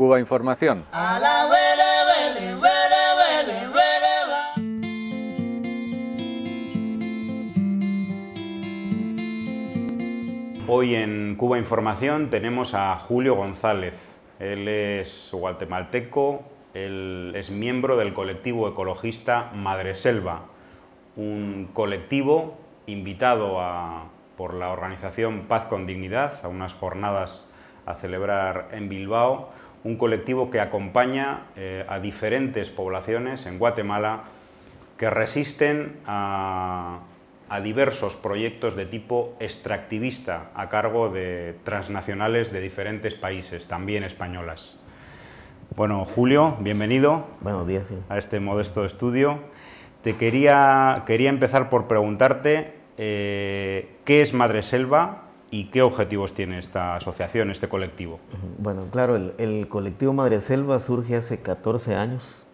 Cuba Información. Hoy en Cuba Información tenemos a Julio González. Él es guatemalteco, él es miembro del colectivo ecologista Madreselva, un colectivo invitado por la organización Paz con Dignidad a unas jornadas a celebrar en Bilbao, un colectivo que acompaña a diferentes poblaciones en Guatemala que resisten a diversos proyectos de tipo extractivista a cargo de transnacionales de diferentes países, también españolas. Bueno, Julio, bienvenido. Buenos días, sí. A este modesto estudio. Te quería empezar por preguntarte qué es Madreselva y qué objetivos tiene esta asociación, este colectivo. Bueno, claro, el colectivo Madreselva surge hace 14 años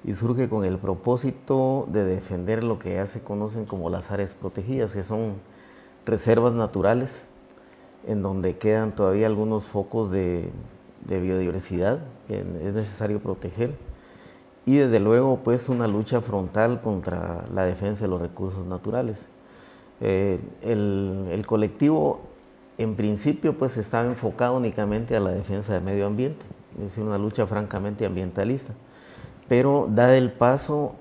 y surge con el propósito de defender lo que ya se conocen como las áreas protegidas, que son reservas naturales en donde quedan todavía algunos focos de biodiversidad que es necesario proteger, y desde luego pues una lucha frontal contra la defensa de los recursos naturales. El colectivo en principio pues estaba enfocado únicamente a la defensa del medio ambiente, es decir, una lucha francamente ambientalista, pero da el paso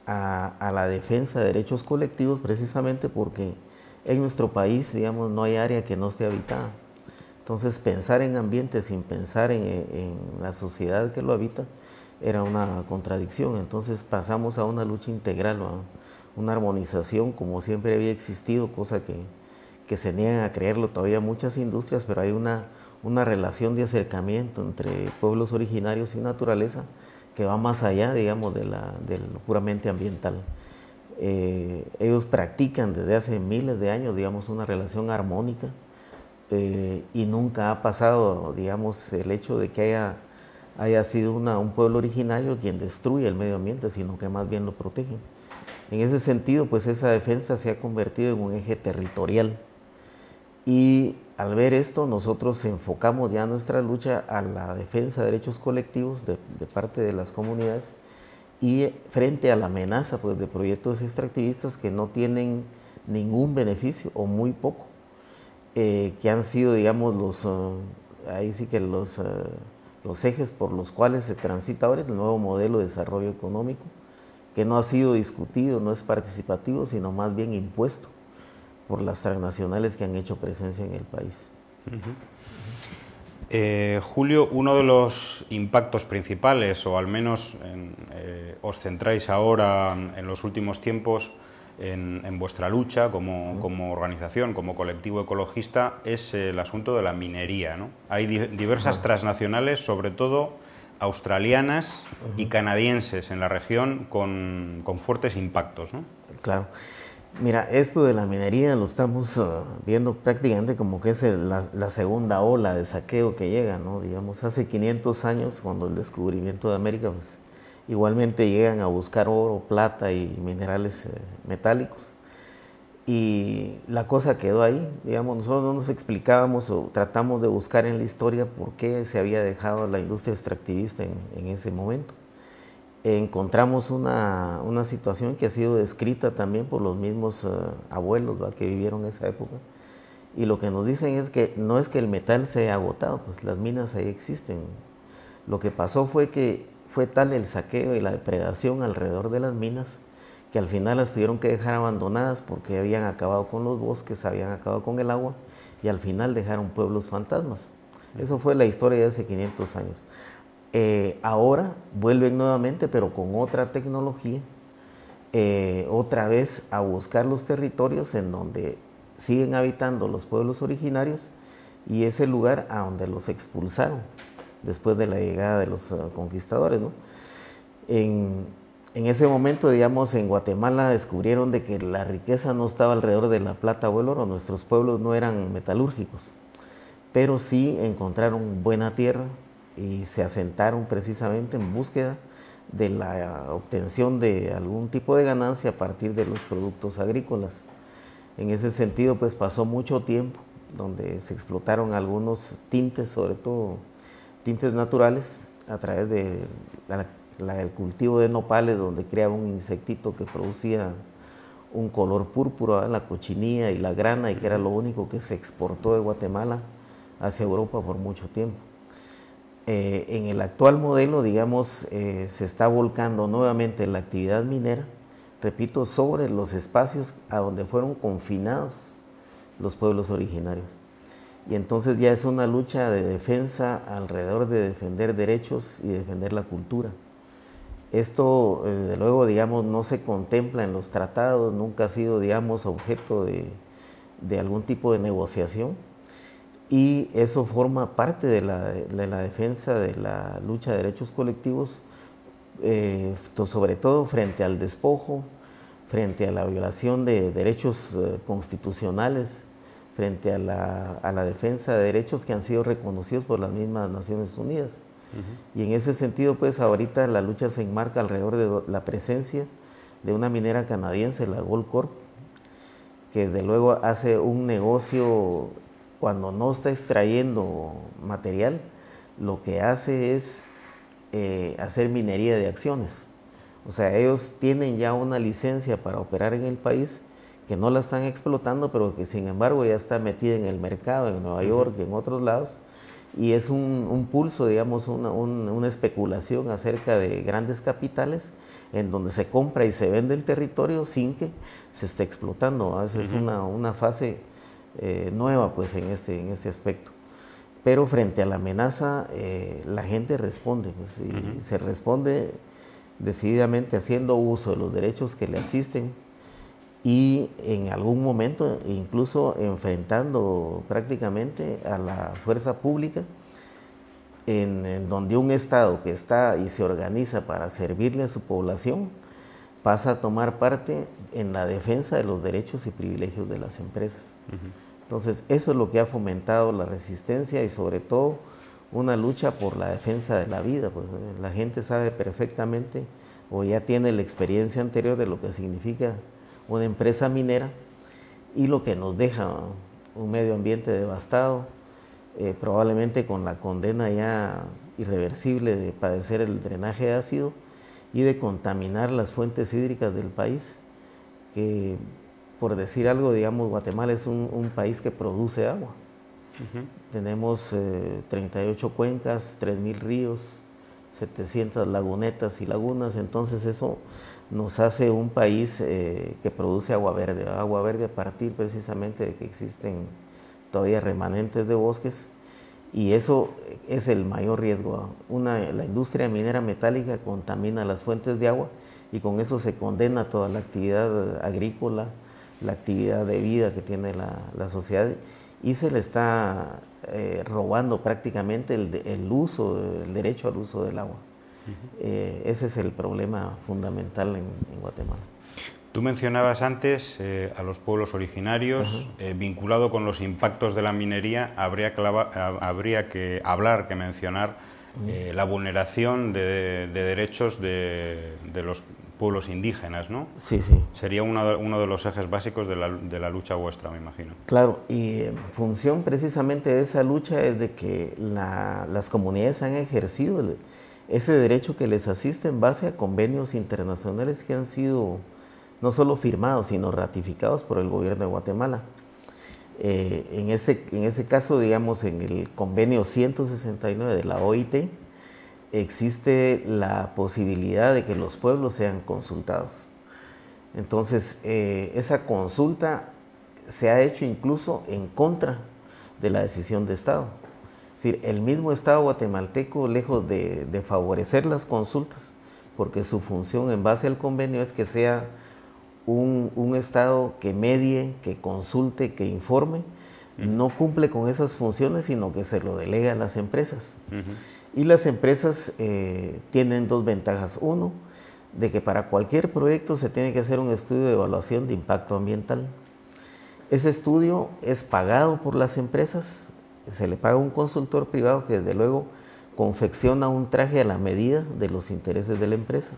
a la defensa de derechos colectivos precisamente porque en nuestro país, digamos, no hay área que no esté habitada. Entonces pensar en ambiente sin pensar en la sociedad que lo habita era una contradicción. Entonces pasamos a una lucha integral, ¿no? Una armonización como siempre había existido, cosa que se niegan a creerlo todavía muchas industrias, pero hay una relación de acercamiento entre pueblos originarios y naturaleza que va más allá, digamos, de lo puramente ambiental. Ellos practican desde hace miles de años, digamos, una relación armónica, y nunca ha pasado, digamos, el hecho de que haya sido un pueblo originario quien destruye el medio ambiente, sino que más bien lo protege. En ese sentido, pues esa defensa se ha convertido en un eje territorial. Y al ver esto, nosotros enfocamos ya nuestra lucha a la defensa de derechos colectivos de parte de las comunidades y frente a la amenaza pues, de proyectos extractivistas que no tienen ningún beneficio o muy poco, que han sido, digamos, ahí sí que los ejes por los cuales se transita ahora el nuevo modelo de desarrollo económico, que no ha sido discutido, no es participativo, sino más bien impuesto por las transnacionales que han hecho presencia en el país. Julio, uno de los impactos principales, o al menos os centráis ahora en los últimos tiempos en vuestra lucha como organización, como colectivo ecologista, es el asunto de la minería, ¿no? Hay diversas transnacionales, sobre todo australianas y canadienses en la región, con fuertes impactos, ¿no? Claro. Mira, esto de la minería lo estamos viendo prácticamente como que es la segunda ola de saqueo que llega, ¿no? Digamos, hace 500 años, cuando el descubrimiento de América, pues igualmente llegan a buscar oro, plata y minerales metálicos. Y la cosa quedó ahí, digamos, nosotros no nos explicábamos o tratamos de buscar en la historia por qué se había dejado la industria extractivista en ese momento. Encontramos una situación que ha sido descrita también por los mismos abuelos, ¿va?, que vivieron esa época, y lo que nos dicen es que no es que el metal se haya agotado, pues las minas ahí existen. Lo que pasó fue que fue tal el saqueo y la depredación alrededor de las minas que al final las tuvieron que dejar abandonadas porque habían acabado con los bosques, habían acabado con el agua y al final dejaron pueblos fantasmas. Eso fue la historia de hace 500 años. Ahora vuelven nuevamente, pero con otra tecnología, otra vez a buscar los territorios en donde siguen habitando los pueblos originarios y es el lugar a donde los expulsaron después de la llegada de los conquistadores, ¿no? En ese momento, digamos, en Guatemala descubrieron de que la riqueza no estaba alrededor de la plata o el oro, nuestros pueblos no eran metalúrgicos, pero sí encontraron buena tierra y se asentaron precisamente en búsqueda de la obtención de algún tipo de ganancia a partir de los productos agrícolas. En ese sentido, pues pasó mucho tiempo donde se explotaron algunos tintes, sobre todo tintes naturales a través del cultivo de nopales, donde creaba un insectito que producía un color púrpura, la cochinilla y la grana, y que era lo único que se exportó de Guatemala hacia Europa por mucho tiempo. En el actual modelo, digamos, se está volcando nuevamente la actividad minera, repito, sobre los espacios a donde fueron confinados los pueblos originarios. Y entonces ya es una lucha de defensa alrededor de defender derechos y defender la cultura. Esto, desde luego, digamos, no se contempla en los tratados, nunca ha sido, digamos, objeto de algún tipo de negociación, y eso forma parte de la defensa de la lucha de derechos colectivos, sobre todo frente al despojo, frente a la violación de derechos constitucionales, frente a la defensa de derechos que han sido reconocidos por las mismas Naciones Unidas. Y en ese sentido, pues ahorita la lucha se enmarca alrededor de la presencia de una minera canadiense, la Goldcorp, que desde luego hace un negocio cuando no está extrayendo material, lo que hace es hacer minería de acciones. O sea, ellos tienen ya una licencia para operar en el país, que no la están explotando, pero que sin embargo ya está metida en el mercado, en Nueva York, en otros lados, y es un pulso, digamos, una especulación acerca de grandes capitales, en donde se compra y se vende el territorio sin que se esté explotando. Esa es una fase nueva, pues, en este aspecto. Pero frente a la amenaza, la gente responde, pues, y se responde decididamente haciendo uso de los derechos que le asisten, y en algún momento incluso enfrentando prácticamente a la fuerza pública, en donde un Estado que está y se organiza para servirle a su población pasa a tomar parte en la defensa de los derechos y privilegios de las empresas. Entonces, eso es lo que ha fomentado la resistencia, y sobre todo una lucha por la defensa de la vida. Pues la gente sabe perfectamente, o ya tiene la experiencia anterior de lo que significa una empresa minera y lo que nos deja un medio ambiente devastado, probablemente con la condena ya irreversible de padecer el drenaje de ácido y de contaminar las fuentes hídricas del país, que, por decir algo, digamos, Guatemala es un país que produce agua. Tenemos 38 cuencas, 3.000 ríos, 700 lagunetas y lagunas. Entonces eso nos hace un país que produce agua verde a partir precisamente de que existen todavía remanentes de bosques, y eso es el mayor riesgo. La industria minera metálica contamina las fuentes de agua, y con eso se condena toda la actividad agrícola, la actividad de vida que tiene la sociedad, y se le está robando prácticamente el derecho al uso del agua. Ese es el problema fundamental en Guatemala. Tú mencionabas antes a los pueblos originarios. Vinculado con los impactos de la minería, habría que mencionar la vulneración de derechos de los pueblos indígenas, ¿no? Sí, sí. Sería uno de los ejes básicos de la lucha vuestra, me imagino. Claro, y en función precisamente de esa lucha es de que las comunidades han ejercido ese derecho que les asiste en base a convenios internacionales que han sido no solo firmados, sino ratificados por el gobierno de Guatemala. En ese caso, digamos, en el convenio 169 de la OIT, existe la posibilidad de que los pueblos sean consultados. Entonces, esa consulta se ha hecho incluso en contra de la decisión de Estado. Es decir, el mismo Estado guatemalteco, lejos de favorecer las consultas, porque su función en base al convenio es que sea un Estado que medie, que consulte, que informe, no cumple con esas funciones, sino que se lo delega a las empresas. Y las empresas tienen dos ventajas. Uno, de que para cualquier proyecto se tiene que hacer un estudio de evaluación de impacto ambiental. Ese estudio es pagado por las empresas, se le paga a un consultor privado que desde luego confecciona un traje a la medida de los intereses de la empresa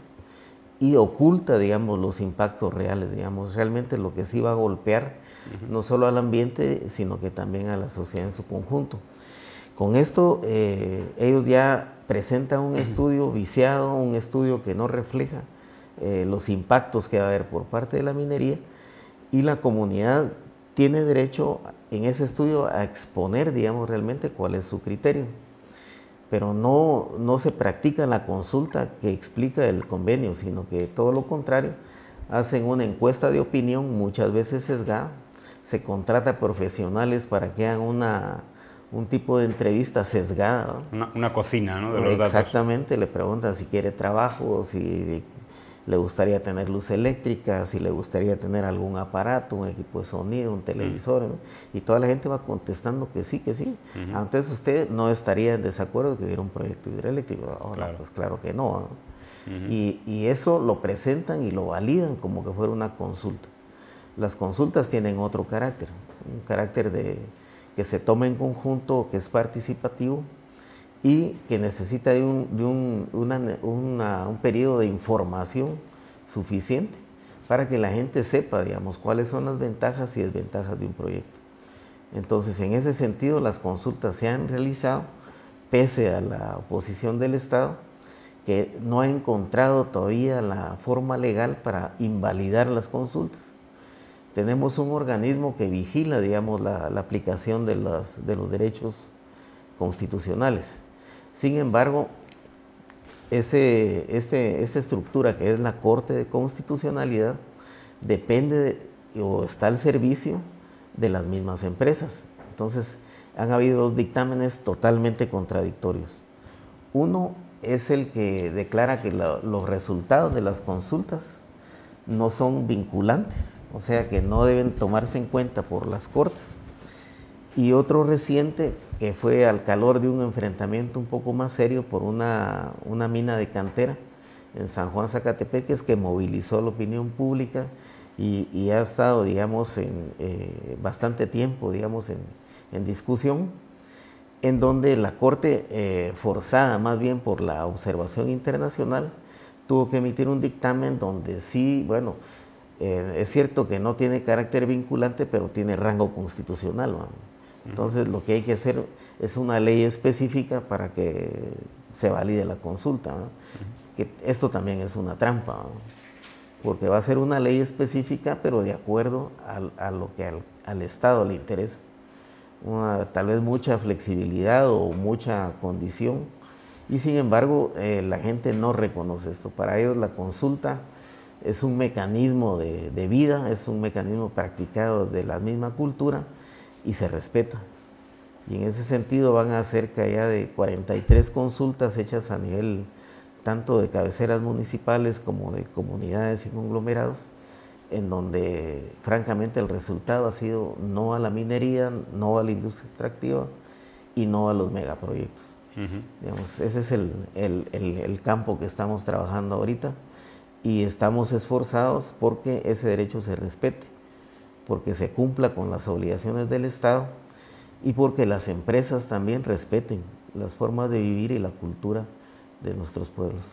y oculta, digamos, los impactos reales, digamos, realmente lo que sí va a golpear no solo al ambiente, sino que también a la sociedad en su conjunto. Con esto ellos ya presentan un estudio viciado, un estudio que no refleja los impactos que va a haber por parte de la minería, y la comunidad tiene derecho en ese estudio a exponer, digamos, realmente cuál es su criterio. Pero no se practica la consulta que explica el convenio, sino que todo lo contrario, hacen una encuesta de opinión, muchas veces sesgada, se contrata profesionales para que hagan un tipo de entrevista sesgada, ¿no? Una cocina, ¿no?, de los datos. Exactamente, le preguntan si quiere trabajo, si le gustaría tener luz eléctrica, si le gustaría tener algún aparato, un equipo de sonido, un televisor, ¿no? Y toda la gente va contestando que sí, que sí. Entonces usted no estaría en desacuerdo que hubiera un proyecto hidroeléctrico. Oh, claro. No, pues claro que no, ¿no? Y eso lo presentan y lo validan como que fuera una consulta. Las consultas tienen otro carácter, un carácter de que se toma en conjunto, que es participativo, y que necesita de un periodo de información suficiente para que la gente sepa, digamos, cuáles son las ventajas y desventajas de un proyecto. Entonces, en ese sentido, las consultas se han realizado pese a la oposición del Estado, que no ha encontrado todavía la forma legal para invalidar las consultas. Tenemos un organismo que vigila, digamos, la aplicación de los derechos constitucionales. Sin embargo, esta estructura que es la Corte de Constitucionalidad depende o está al servicio de las mismas empresas. Entonces, han habido dos dictámenes totalmente contradictorios. Uno es el que declara que los resultados de las consultas no son vinculantes, o sea que no deben tomarse en cuenta por las Cortes. Y otro reciente que fue al calor de un enfrentamiento un poco más serio por una mina de cantera en San Juan Zacatepeques, que movilizó la opinión pública y ha estado, digamos, bastante tiempo, digamos, en discusión, en donde la Corte, forzada más bien por la observación internacional, tuvo que emitir un dictamen donde sí, bueno, es cierto que no tiene carácter vinculante, pero tiene rango constitucional, ¿no? Entonces lo que hay que hacer es una ley específica para que se valide la consulta, ¿no? Que esto también es una trampa, ¿no? Porque va a ser una ley específica, pero de acuerdo a lo que al Estado le interesa. Tal vez mucha flexibilidad o mucha condición, y sin embargo la gente no reconoce esto. Para ellos la consulta es un mecanismo de vida, es un mecanismo practicado de la misma cultura y se respeta. Y en ese sentido van a cerca ya de 43 consultas hechas a nivel tanto de cabeceras municipales como de comunidades y conglomerados, en donde francamente el resultado ha sido no a la minería, no a la industria extractiva y no a los megaproyectos. Digamos, ese es el campo que estamos trabajando ahorita, y estamos esforzados porque ese derecho se respete, porque se cumpla con las obligaciones del Estado y porque las empresas también respeten las formas de vivir y la cultura de nuestros pueblos.